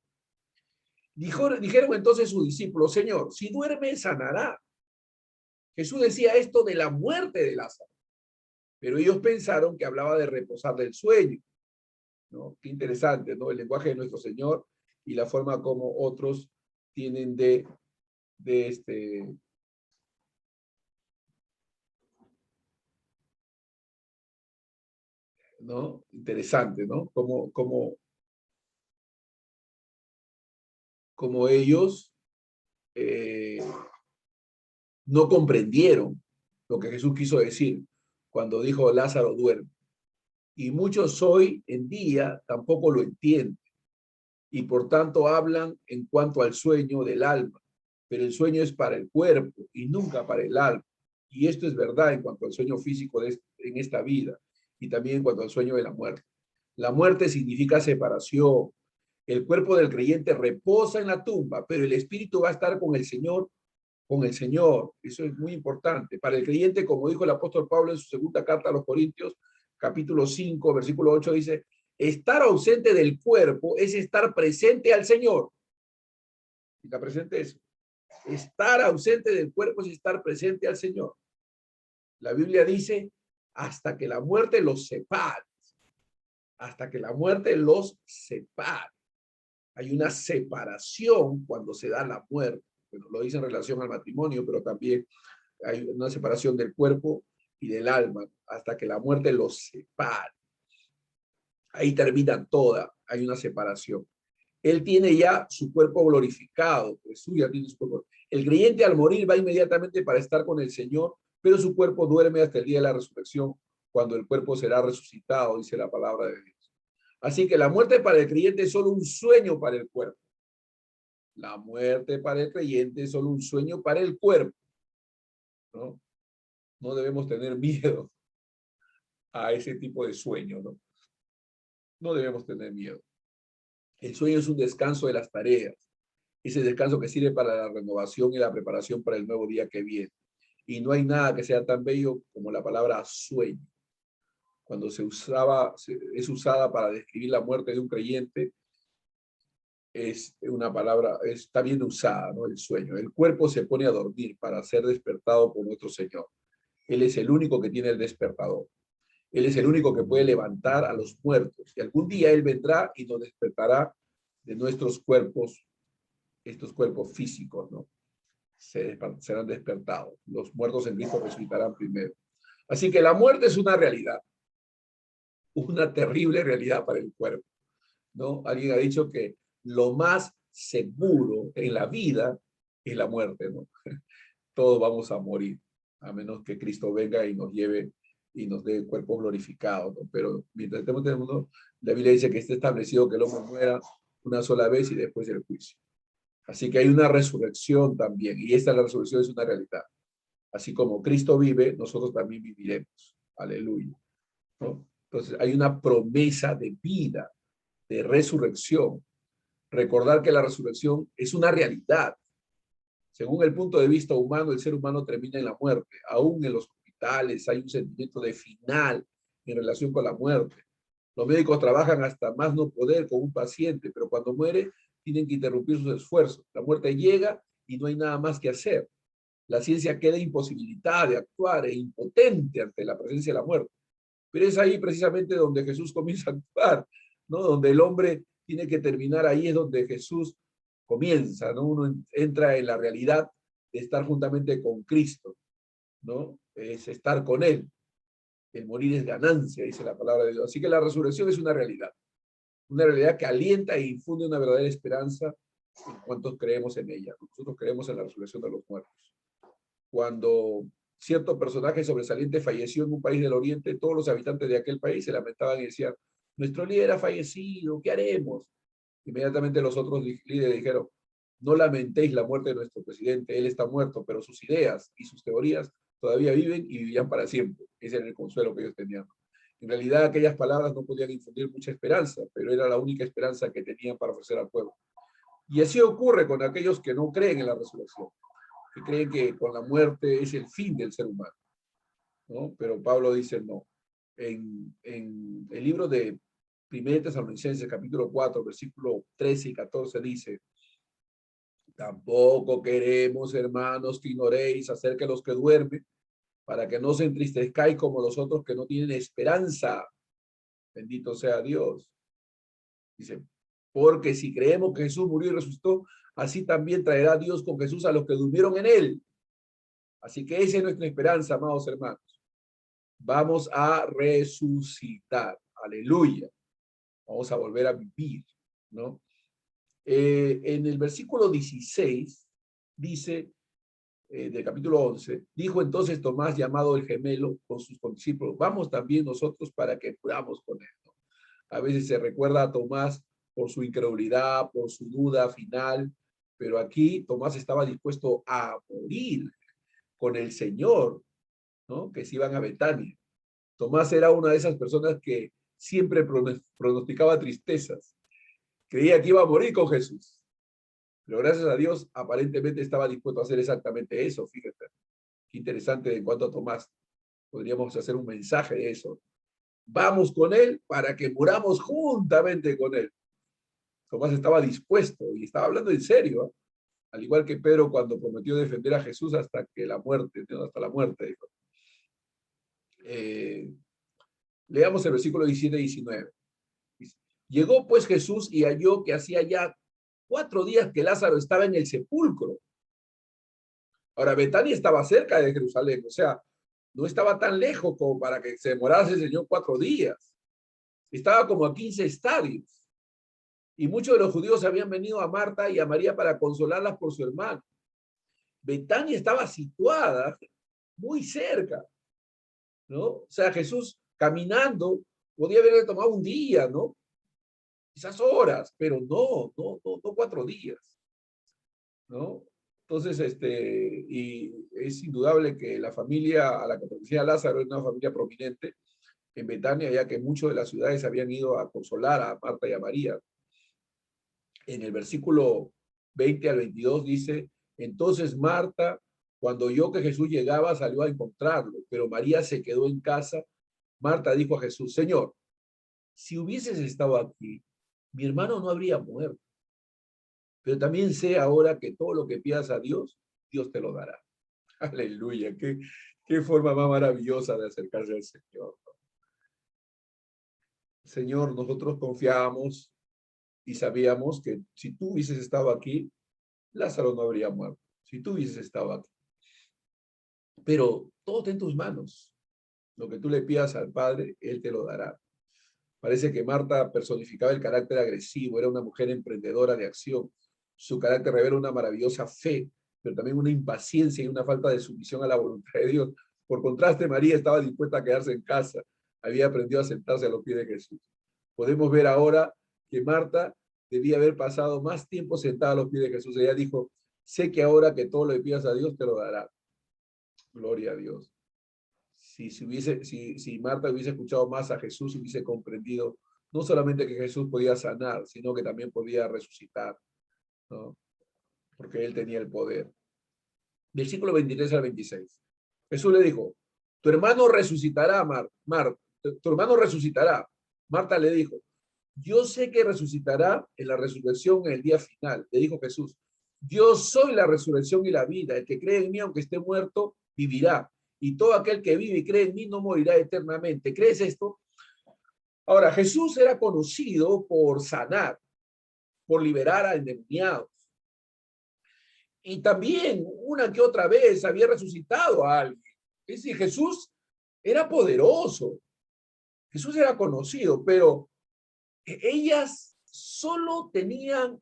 Dijeron entonces sus discípulos, Señor, si duerme, sanará. Jesús decía esto de la muerte de Lázaro, pero ellos pensaron que hablaba de reposar del sueño, ¿no? Qué interesante, ¿no? El lenguaje de nuestro Señor y la forma como otros tienen ¿no? Interesante, ¿no? Como ellos eh, no comprendieron lo que Jesús quiso decir cuando dijo Lázaro duerme. Y muchos hoy en día tampoco lo entienden y por tanto hablan en cuanto al sueño del alma, pero el sueño es para el cuerpo y nunca para el alma. Y esto es verdad en cuanto al sueño físico en esta vida y también en cuanto al sueño de la muerte. La muerte significa separación. El cuerpo del creyente reposa en la tumba, pero el espíritu va a estar con el Señor, con el Señor. Eso es muy importante. Para el creyente, como dijo el apóstol Pablo en su segunda carta a los Corintios, capítulo 5, versículo 8, dice, estar ausente del cuerpo es estar presente al Señor. ¿Está presente eso? Estar ausente del cuerpo es estar presente al Señor. La Biblia dice, hasta que la muerte los separe. Hasta que la muerte los separe. Hay una separación cuando se da la muerte. Bueno, lo dice en relación al matrimonio, pero también hay una separación del cuerpo y del alma, hasta que la muerte los separe. Ahí termina toda, hay una separación. Él tiene ya su cuerpo glorificado, Jesús ya tiene su cuerpo. El creyente al morir va inmediatamente para estar con el Señor, pero su cuerpo duerme hasta el día de la resurrección, cuando el cuerpo será resucitado, dice la palabra de Dios. Así que la muerte para el creyente es solo un sueño para el cuerpo. La muerte para el creyente es solo un sueño para el cuerpo, ¿no? No debemos tener miedo a ese tipo de sueño, ¿no? No debemos tener miedo. El sueño es un descanso de las tareas. Ese descanso que sirve para la renovación y la preparación para el nuevo día que viene. Y no hay nada que sea tan bello como la palabra sueño. Cuando es usada para describir la muerte de un creyente, es una palabra, está bien usada, ¿no? El sueño. El cuerpo se pone a dormir para ser despertado por nuestro Señor. Él es el único que tiene el despertador. Él es el único que puede levantar a los muertos. Y algún día Él vendrá y nos despertará de nuestros cuerpos, estos cuerpos físicos, ¿no? serán despertados. Los muertos en Cristo resucitarán primero. Así que la muerte es una realidad, una terrible realidad para el cuerpo, ¿no? Alguien ha dicho que lo más seguro en la vida es la muerte, ¿no? Todos vamos a morir, a menos que Cristo venga y nos lleve y nos dé cuerpos glorificados, ¿no? Pero mientras estemos en el mundo, la Biblia dice que está establecido que el hombre muera una sola vez y después el juicio. Así que hay una resurrección también, y esta la resurrección es una realidad. Así como Cristo vive, nosotros también viviremos. Aleluya, ¿no? Entonces hay una promesa de vida, de resurrección. Recordar que la resurrección es una realidad. Según el punto de vista humano, el ser humano termina en la muerte. Aún en los hospitales hay un sentimiento de final en relación con la muerte. Los médicos trabajan hasta más no poder con un paciente, pero cuando muere tienen que interrumpir sus esfuerzos. La muerte llega y no hay nada más que hacer. La ciencia queda imposibilitada de actuar e impotente ante la presencia de la muerte. Pero es ahí precisamente donde Jesús comienza a actuar, ¿no? Donde el hombre tiene que terminar, ahí es donde Jesús comienza, ¿no? Uno entra en la realidad de estar juntamente con Cristo, ¿no? Es estar con Él. El morir es ganancia, dice la palabra de Dios. Así que la resurrección es una realidad que alienta e infunde una verdadera esperanza en cuantos creemos en ella. Nosotros creemos en la resurrección de los muertos. Cuando cierto personaje sobresaliente falleció en un país del Oriente, todos los habitantes de aquel país se lamentaban y decían, nuestro líder ha fallecido, ¿qué haremos? Inmediatamente los otros líderes dijeron, no lamentéis la muerte de nuestro presidente, él está muerto, pero sus ideas y sus teorías todavía viven y vivían para siempre. Ese era el consuelo que ellos tenían. En realidad aquellas palabras no podían infundir mucha esperanza, pero era la única esperanza que tenían para ofrecer al pueblo. Y así ocurre con aquellos que no creen en la resurrección, que creen que con la muerte es el fin del ser humano, ¿no? Pero Pablo dice no. En el libro de 1 Tesalonicenses, capítulo 4, versículo 13 y 14 dice, tampoco queremos, hermanos, que ignoréis acerca de los que duermen, para que no se entristezcáis como los otros que no tienen esperanza. Bendito sea Dios. Dice, porque si creemos que Jesús murió y resucitó, así también traerá Dios con Jesús a los que durmieron en él. Así que esa es nuestra esperanza, amados hermanos. Vamos a resucitar. Aleluya. Vamos a volver a vivir, ¿no? En el versículo 16 dice, del capítulo 11, dijo entonces Tomás, llamado el gemelo, con sus condiscípulos, vamos también nosotros para que muramos con él, ¿no? A veces se recuerda a Tomás por su incredulidad, por su duda final, pero aquí Tomás estaba dispuesto a morir con el Señor, ¿no? Que se iban a Betania. Tomás era una de esas personas que siempre pronosticaba tristezas. Creía que iba a morir con Jesús. Pero gracias a Dios, aparentemente estaba dispuesto a hacer exactamente eso. Fíjate, qué interesante en cuanto a Tomás. Podríamos hacer un mensaje de eso. Vamos con él para que muramos juntamente con él. Tomás estaba dispuesto y estaba hablando en serio, ¿eh? Al igual que Pedro cuando prometió defender a Jesús hasta que la muerte, ¿no? Hasta la muerte, dijo. Leamos el versículo 17 y 19. Llegó pues Jesús y halló que hacía ya 4 días que Lázaro estaba en el sepulcro. Ahora, Betania estaba cerca de Jerusalén, o sea, no estaba tan lejos como para que se demorase el Señor 4 días. Estaba como a 15 estadios. Y muchos de los judíos habían venido a Marta y a María para consolarlas por su hermano. Betania estaba situada muy cerca, ¿no? O sea, Jesús caminando podía haberle tomado un día, ¿no? Quizás horas, pero no 4 días, ¿no? Entonces, y es indudable que la familia a la que pertenecía Lázaro era una familia prominente en Betania, ya que muchos de las ciudades habían ido a consolar a Marta y a María. En el versículo 20 al 22 dice, entonces Marta, cuando oyó que Jesús llegaba, salió a encontrarlo, pero María se quedó en casa. Marta dijo a Jesús, Señor, si hubieses estado aquí, mi hermano no habría muerto. Pero también sé ahora que todo lo que pidas a Dios, Dios te lo dará. Aleluya, qué forma más maravillosa de acercarse al Señor. Señor, nosotros confiábamos y sabíamos que si tú hubieses estado aquí, Lázaro no habría muerto. si tú hubieses estado aquí. Pero todo está en tus manos. Lo que tú le pidas al Padre, Él te lo dará. Parece que Marta personificaba el carácter agresivo, era una mujer emprendedora de acción. Su carácter revela una maravillosa fe, pero también una impaciencia y una falta de sumisión a la voluntad de Dios. Por contraste, María estaba dispuesta a quedarse en casa, había aprendido a sentarse a los pies de Jesús. Podemos ver ahora que Marta debía haber pasado más tiempo sentada a los pies de Jesús. Ella dijo, sé que ahora que todo lo que pidas a Dios te lo dará. Gloria a Dios. Si Marta hubiese escuchado más a Jesús, hubiese comprendido no solamente que Jesús podía sanar, sino que también podía resucitar, ¿no? Porque él tenía el poder. Versículo 23 al 26. Jesús le dijo, tu hermano resucitará, tu hermano resucitará. Marta le dijo, yo sé que resucitará en la resurrección en el día final. Le dijo Jesús, yo soy la resurrección y la vida. El que cree en mí, aunque esté muerto, vivirá. Y todo aquel que vive y cree en mí no morirá eternamente. ¿Crees esto? Ahora, Jesús era conocido por sanar, por liberar a endemoniados. Y también una que otra vez había resucitado a alguien. Es decir, Jesús era poderoso. Jesús era conocido, pero ellas solo tenían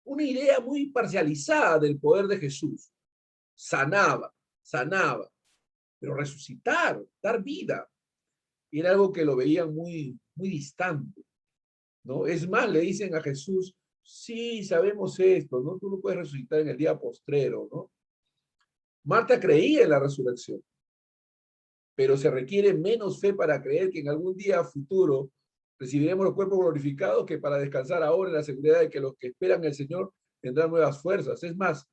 una idea muy parcializada del poder de Jesús. Sanaba, pero resucitar, dar vida, era algo que lo veían muy distante, ¿no? Es más, le dicen a Jesús, sí, sabemos esto, ¿no? Tú lo puedes resucitar en el día postrero, ¿no? Marta creía en la resurrección, pero se requiere menos fe para creer que en algún día futuro recibiremos los cuerpos glorificados que para descansar ahora en la seguridad de que los que esperan el Señor tendrán nuevas fuerzas. Es más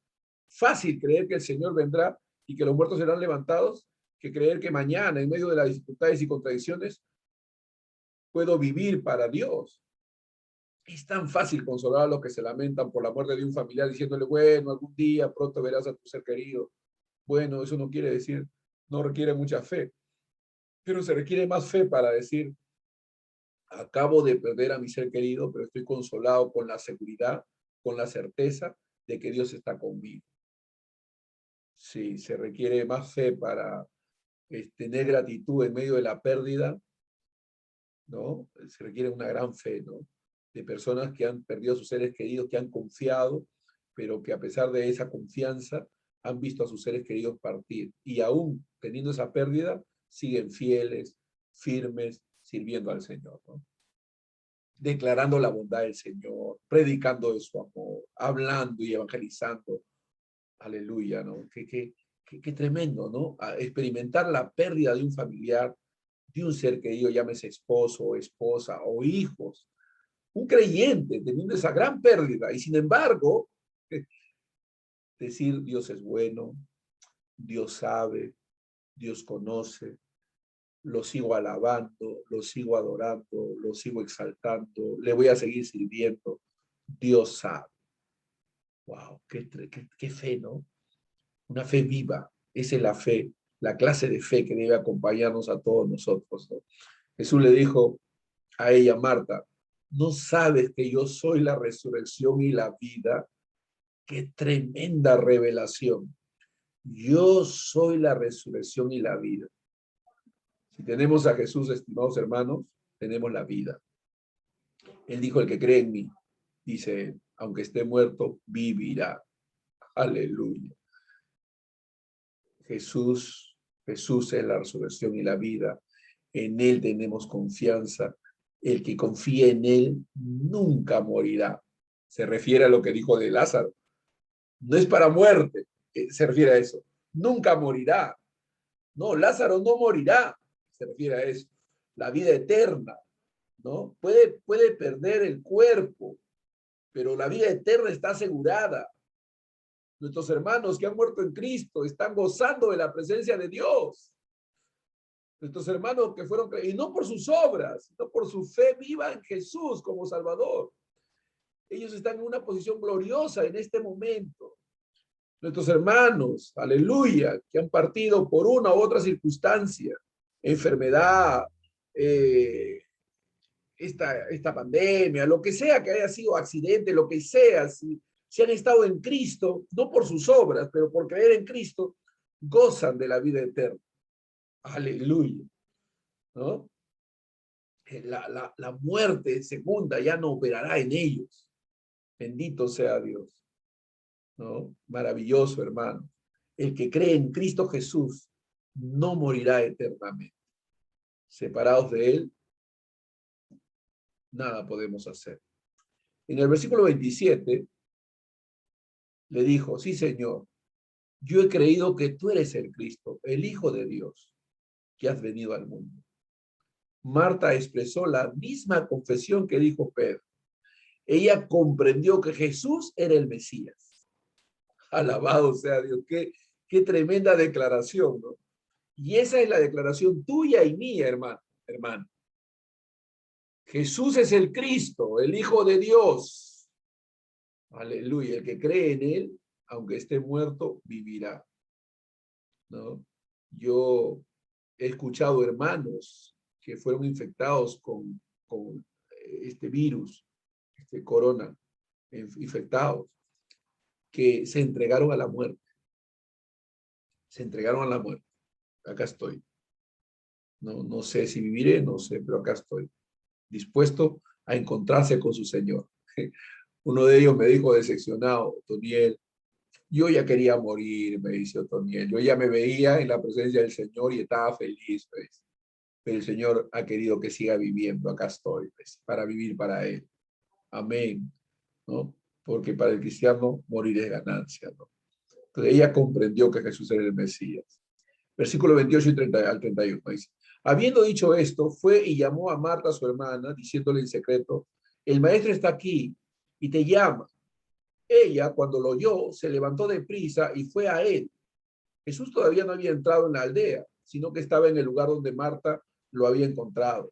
fácil creer que el Señor vendrá y que los muertos serán levantados que creer que mañana, en medio de las dificultades y contradicciones, puedo vivir para Dios. Es tan fácil consolar a los que se lamentan por la muerte de un familiar diciéndole, bueno, algún día pronto verás a tu ser querido. Bueno, eso no quiere decir, no requiere mucha fe, pero se requiere más fe para decir, acabo de perder a mi ser querido, pero estoy consolado con la seguridad, con la certeza de que Dios está conmigo. Sí, se requiere más fe para tener gratitud en medio de la pérdida, ¿no? Se requiere una gran fe, ¿no? De personas que han perdido a sus seres queridos, que han confiado, pero que a pesar de esa confianza han visto a sus seres queridos partir. Y aún teniendo esa pérdida, siguen fieles, firmes, sirviendo al Señor, ¿no? Declarando la bondad del Señor, predicando de su amor, hablando y evangelizando. Aleluya, ¿no? Qué tremendo, ¿no? A experimentar la pérdida de un familiar, de un ser querido, llámese esposo o esposa o hijos. Un creyente teniendo esa gran pérdida y sin embargo, decir Dios es bueno, Dios sabe, Dios conoce, lo sigo alabando, lo sigo adorando, lo sigo exaltando, le voy a seguir sirviendo, Dios sabe. Wow, qué fe, ¿no? Una fe viva, esa es la fe, la clase de fe que debe acompañarnos a todos nosotros, ¿no? Jesús le dijo a ella, Marta, ¿no sabes que yo soy la resurrección y la vida? Qué tremenda revelación. Yo soy la resurrección y la vida. Si tenemos a Jesús, estimados hermanos, tenemos la vida. Él dijo, el que cree en mí, dice, aunque esté muerto, vivirá. Aleluya. Jesús es la resurrección y la vida. En Él tenemos confianza. El que confía en Él nunca morirá. Se refiere a lo que dijo de Lázaro. No es para muerte, se refiere a eso. Nunca morirá. No, Lázaro no morirá, se refiere a eso. La vida eterna, ¿no? Puede perder el cuerpo, pero la vida eterna está asegurada. Nuestros hermanos que han muerto en Cristo están gozando de la presencia de Dios. Nuestros hermanos que fueron, y no por sus obras, sino por su fe viva en Jesús como Salvador. Ellos están en una posición gloriosa en este momento. Nuestros hermanos, aleluya, que han partido por una u otra circunstancia, enfermedad, esta pandemia, lo que sea que haya sido accidente, lo que sea, si si han estado en Cristo, no por sus obras, pero por creer en Cristo, gozan de la vida eterna. Aleluya, ¿no? La muerte segunda ya no operará en ellos. Bendito sea Dios, ¿no? Maravilloso, hermano. El que cree en Cristo Jesús no morirá eternamente. Separados de Él, nada podemos hacer. En el versículo 27, le dijo, sí, Señor, yo he creído que tú eres el Cristo, el Hijo de Dios, que has venido al mundo. Marta expresó la misma confesión que dijo Pedro. Ella comprendió que Jesús era el Mesías. Alabado sea Dios, qué tremenda declaración, ¿no? Y esa es la declaración tuya y mía, hermano. Jesús es el Cristo, el Hijo de Dios. Aleluya, el que cree en Él, aunque esté muerto, vivirá, ¿no? Yo he escuchado hermanos que fueron infectados con este virus, este corona, infectados, que se entregaron a la muerte. Se entregaron a la muerte. Acá estoy. No sé si viviré, no sé, pero acá estoy, dispuesto a encontrarse con su Señor. Uno de ellos me dijo decepcionado, Otoniel, yo ya quería morir, me dice Otoniel, yo ya me veía en la presencia del Señor y estaba feliz, pues. Pero el Señor ha querido que siga viviendo, acá estoy, pues, para vivir para Él. Amén, ¿no? Porque para el cristiano morir es ganancia, ¿no? Entonces ella comprendió que Jesús era el Mesías. Versículo 28 y 30, al 31 dice, habiendo dicho esto, fue y llamó a Marta, su hermana, diciéndole en secreto, el maestro está aquí y te llama. Ella, cuando lo oyó, se levantó de prisa y fue a él. Jesús todavía no había entrado en la aldea, sino que estaba en el lugar donde Marta lo había encontrado.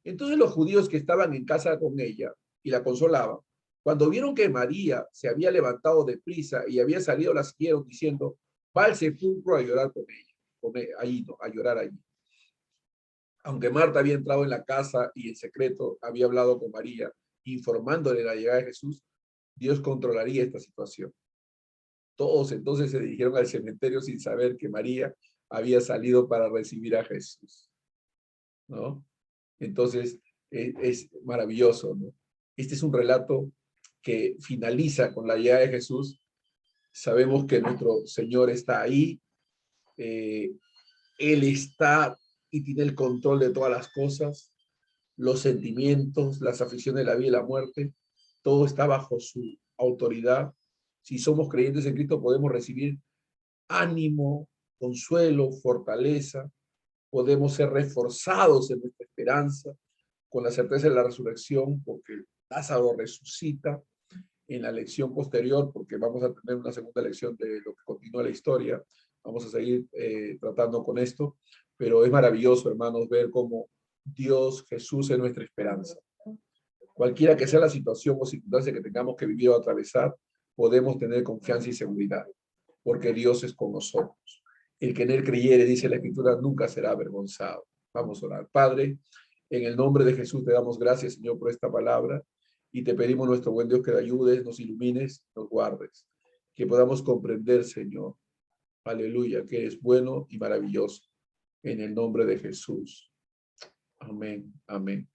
Entonces los judíos que estaban en casa con ella y la consolaban, cuando vieron que María se había levantado de prisa y había salido, la siguieron diciendo, va al sepulcro a llorar con ella, allí, no, a llorar allí. Aunque Marta había entrado en la casa y en secreto había hablado con María, informándole de la llegada de Jesús, Dios controlaría esta situación. Todos entonces se dirigieron al cementerio sin saber que María había salido para recibir a Jesús, ¿no? Entonces, es maravilloso, ¿no? Este es un relato que finaliza con la llegada de Jesús. Sabemos que nuestro Señor está ahí, Él está y tiene el control de todas las cosas, los sentimientos, las aflicciones de la vida y la muerte, todo está bajo su autoridad. Si somos creyentes en Cristo, podemos recibir ánimo, consuelo, fortaleza, podemos ser reforzados en nuestra esperanza con la certeza de la resurrección, porque Lázaro resucita en la lección posterior, porque vamos a tener una segunda lección de lo que continúa la historia. Vamos a seguir tratando con esto, pero es maravilloso, hermanos, ver cómo Dios, Jesús es nuestra esperanza. Cualquiera que sea la situación o circunstancia que tengamos que vivir o atravesar, podemos tener confianza y seguridad, porque Dios es con nosotros. El que en Él creyere, dice la Escritura, nunca será avergonzado. Vamos a orar. Padre, en el nombre de Jesús te damos gracias, Señor, por esta palabra y te pedimos, nuestro buen Dios, que te ayudes, nos ilumines, nos guardes, que podamos comprender, Señor, aleluya, que eres bueno y maravilloso. En el nombre de Jesús. Amén, amén.